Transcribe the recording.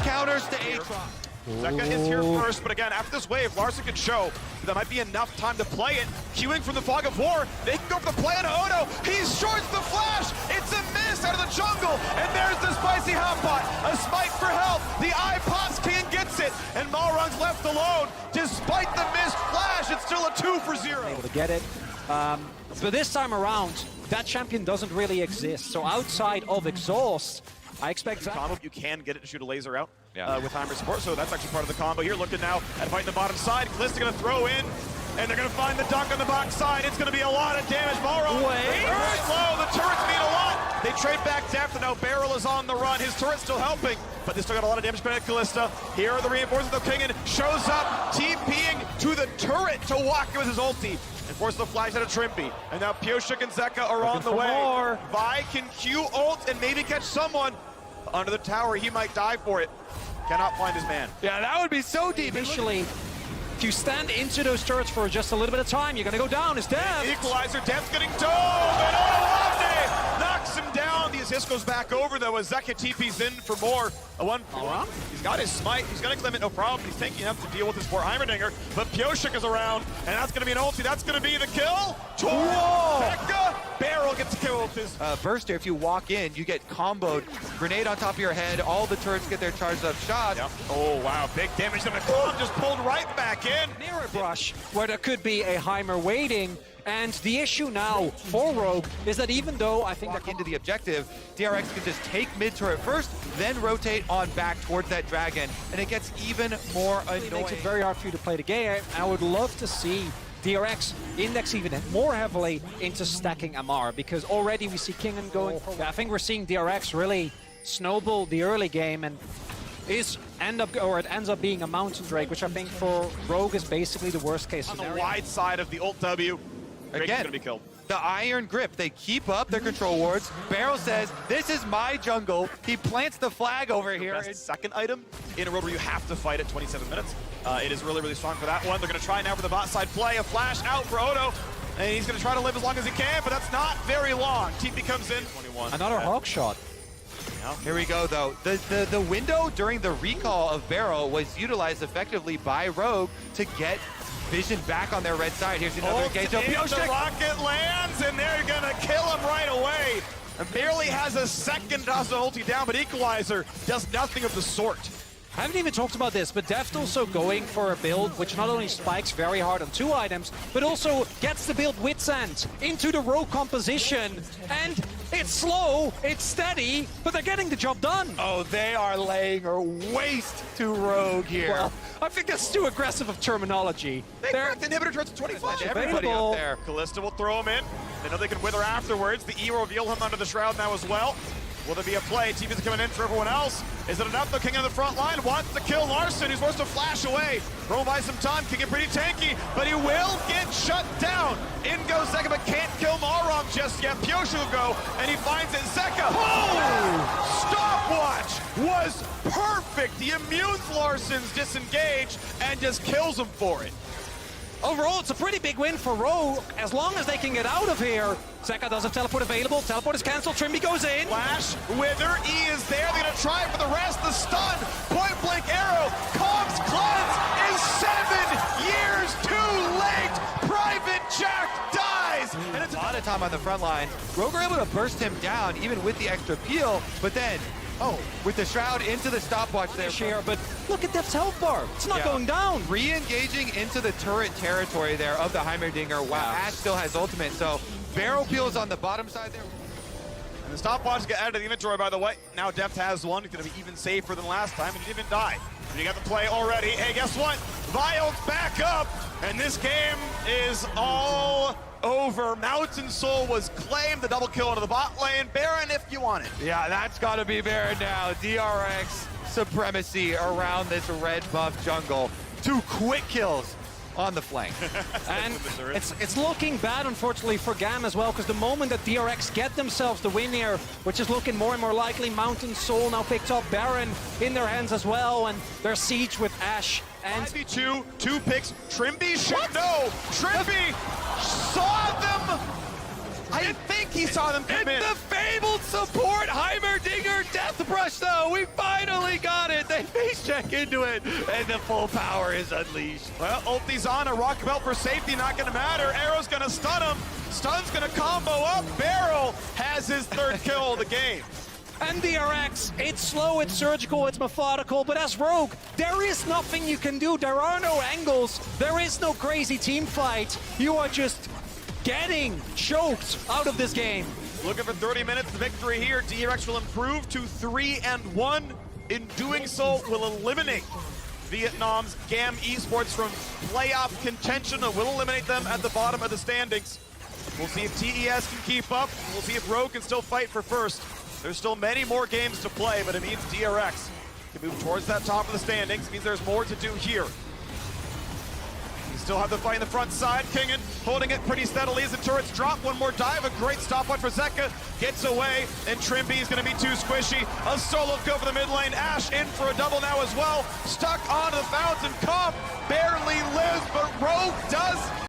counters to Aatrox. Zeka is here first, but again, after this wave, Larssen can show that might be enough time to play it. Queuing from the fog of war, they can go for the play on Odo. He shorts the flash. It's a miss out of the jungle, and there's the spicy hotpot. A smite for health. The iPods King gets it, and Malrung's left alone. Despite the missed flash, it's still a 2-for-0. Able to get it, but this time around, that champion doesn't really exist. So outside of exhaust, I expect combo, you can get it to shoot a laser out with Heimer support, so that's actually part of the combo here. Looking now at fighting the bottom side. Kalista gonna throw in, and they're gonna find the dunk on the box side. It's gonna be a lot of damage. Malrung very low. The turrets mean a lot. They trade back depth, and now Beryl is on the run. His turret's still helping, but they still got a lot of damage coming at Kalista. Here are the reinforcements, though. Kingen shows up, TPing to the turret to walk it with his ulti. And force the flash out of Trimpy. And now Pioshik and Zeka are on the way. Vi can Q ult and maybe catch someone. Under the tower, he might die for it. Cannot find his man. Yeah, that would be so deep. Initially, if you stand into those turrets for just a little bit of time, you're gonna go down. It's Death. Equalizer, Death's getting dove, and Olamne knocks him down. The assist goes back over, though, as Zeka TP's in for more. A 1-4. He's got his smite. He's gonna claim it, no problem. He's taking enough to deal with his poor Heimerdinger, but Pioshik is around, and that's gonna be an ulti. That's gonna be the kill. Zeka, Beryl gets killed. Burster, if you walk in, you get comboed. Grenade on top of your head. All the turrets get their charged up shots. Yep. Oh, wow. Big damage. And the club just pulled right back in. Near a brush where there could be a Heimer waiting. And the issue now for Rogue is that even though I think walk into the objective, DRX can just take mid turret first, then rotate on back towards that dragon, and it gets even more annoying. It makes it very hard for you to play the game. I would love to see DRX index even more heavily into stacking Amar, because already we see Kingen going. I think we're seeing DRX really snowball the early game, and it ends up being a Mountain Drake, which I think for Rogue is basically the worst case scenario. On the wide side of the ult W, Drake's again, gonna be killed. The iron grip, they keep up their control wards. Beryl says, this is my jungle. He plants the flag over here. Best second item in a road where you have to fight at 27 minutes. It is really, really strong for that one. They're gonna try now for the bot side play. A flash out for Odo, and he's gonna try to live as long as he can, but that's not very long. TP comes in. 21. Another hawk shot. Here we go, though. The window during the recall of Beryl was utilized effectively by Rogue to get Vision back on their red side. Here's another engage. The rocket lands, and they're gonna kill him right away. And barely has a second toss of ulti down, but Equalizer does nothing of the sort. I haven't even talked about this, but Deft also going for a build which not only spikes very hard on 2 items, but also gets the build Wit's End into the Rogue composition. And it's slow, it's steady, but they're getting the job done. Oh, they are laying a waste to Rogue here. Well, I think that's too aggressive of terminology. They're the inhibitor turns to 25. Everybody up there. Kalista will throw him in. They know they can wither afterwards. The E will reveal him under the shroud now as well. Will there be a play? TV's coming in for everyone else. Is it enough? The King on the front line wants to kill Larssen, who's supposed to flash away. Throw by some time. King is pretty tanky, but he will get shut down. In goes Zeka, but can't kill Malrung just yet. Pioshik will go, and he finds it. Zeka. Oh! Stopwatch was perfect. He immunes Larsen's disengage and just kills him for it. Overall, it's a pretty big win for Rogue, as long as they can get out of here. Zeka does have teleport available. Teleport is cancelled. Trimby goes in. Flash, Wither, E is there. They're going to try for the rest. The stun, point blank arrow. Cobb's cleanse is 7 years too late. Private Jack dies. And it's a lot of time on the front line. Rogue were able to burst him down, even with the extra peel, but then, with the shroud into the stopwatch there. Share, but look at Deft's health bar. It's not going down. Re-engaging into the turret territory there of the Heimerdinger while Ash still has ultimate. So Barrel peels on the bottom side there. And the stopwatch get added to the inventory, by the way. Now Deft has one. He's going to be even safer than last time, and he didn't even die. And you got the play already. Hey, guess what? Viol's back up, and this game is all over. Mountain Soul was claimed. The double kill into the bot lane. Baron, if you want it. Yeah, that's got to be Baron now. DRX supremacy around this red buff jungle. 2 quick kills on the flank. And it's looking bad, unfortunately, for GAM as well, because the moment that DRX get themselves the win here, which is looking more and more likely, Mountain Soul now picked up Baron in their hands as well, and their siege with Ash. And 5v2, 2 picks. Trimby should know. Trimby saw them. I think he saw them come in. The face! Disabled support, Heimerdinger, Death Brush though. We finally got it. They face check into it, and the full power is unleashed. Well, ulti's on, a rock belt for safety, not gonna matter. Arrow's gonna stun him. Stun's gonna combo up. Barrel has his third kill of the game. And DRX, it's slow, it's surgical, it's methodical, but as Rogue, there is nothing you can do. There are no angles. There is no crazy team fight. You are just getting choked out of this game. Looking for 30 minutes of victory here. DRX will improve to 3-1. In doing so, will eliminate Vietnam's GAM Esports from playoff contention. It will eliminate them at the bottom of the standings. We'll see if TES can keep up. We'll see if Rogue can still fight for first. There's still many more games to play, but it means DRX can move towards that top of the standings. It means there's more to do here. You still have the fight in the front side. Kingen holding it pretty steadily as the turrets drop. One more dive, a great stopwatch for Zeka. Gets away, and Trimby is going to be too squishy. A solo kill for the mid lane. Ash in for a double now as well. Stuck onto the fountain. Comp